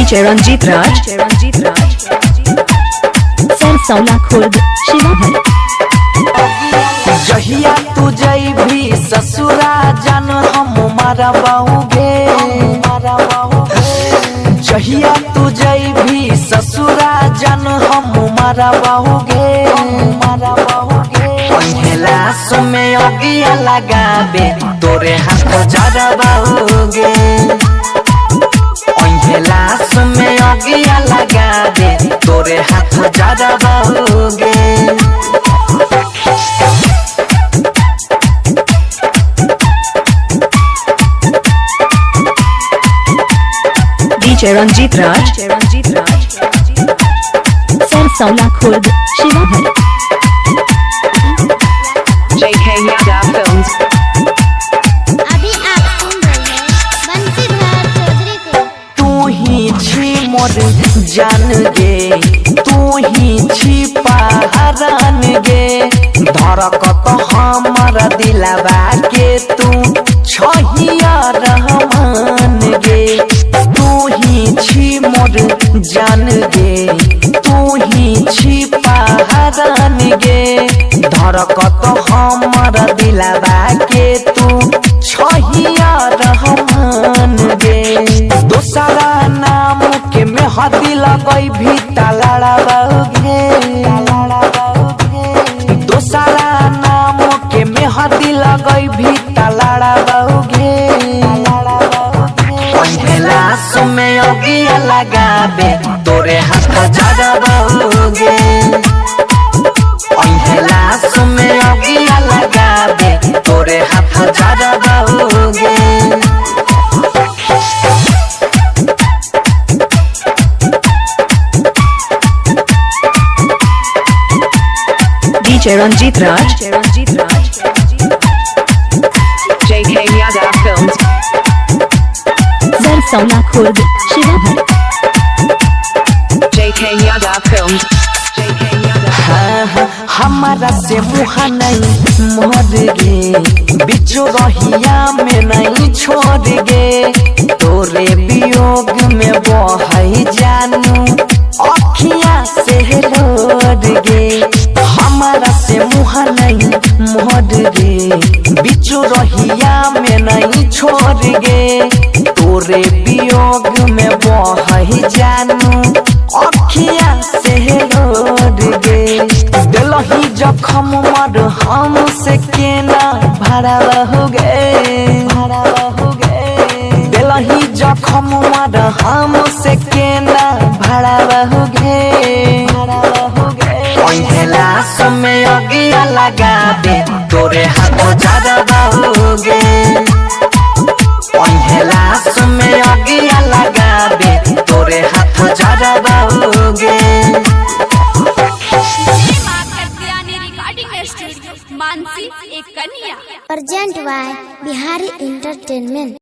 DJ Ranjit राज सरसौला खुर्द शिवाहर। जहिया तू जैभी ससुरा जान हम मारा बाहुगे, जहिया तू जैभी ससुरा जान हम मारा बाहुगे, पहला समय अगिया लगाबे तोरे हाथ जरा बाहुगे, पहला समय अगिया लगाबे तोरे हाथ जरा बाहुगे। डीजे रंजीत राज सरसौला खुर्द शिवाहर। JK Yadav Films। अभी आप सुन रहे हैं बंसीधर चौधरी को। तू ही छी मोर जान गे, तू ही छी पहरान गे, धड़कत हमारा दिलवा के तू छहिया रहमान गे, तू ही छी मोर जान गे, तू ही छी पहरान गे, धड़कत हमारा दिलवा के तू छहिया रहमान गे। दोसरा नाम के मेहदी लगई भी तलाड़ा बाहुगे, दोसरा नाम के मेहदी लगई भी तलाड़ा बाहुगे, पहला समय अगिया लगाबे तोरे हाथ जरा बाहुगे, पहला समय अगिया लगाबे तोरे हाथ जरा बाहुगे। डीजे रंजीत राज JK Yadav Films। सरसौला खुर्द शिवाहर। JK Yadav Films। JK Yadav। हाँ, हमारा से मुहा नहीं मोर गे, बिचो रहिया में नहीं छोड़ गे, तोरे वियोग में बहई जानू अखिया से लोड गे, हमारा से मुहा नहीं मोर गे, बिचो रहिया में नहीं छोड़ गे, तोरे वियोग में बहई जानू अखिया से लोड गे। दिलही जखम मर हमसे केना भरा बाहुगे, दिलही जखम मर हमसे केना भरा बाहुगे, पहला समय अगिया लगाबे तोरे हाथ जरा बाहुगे, पहला समय अगिया लगाबे तोरे हाथ जरा बाहुगे। Present by Bihari entertainment.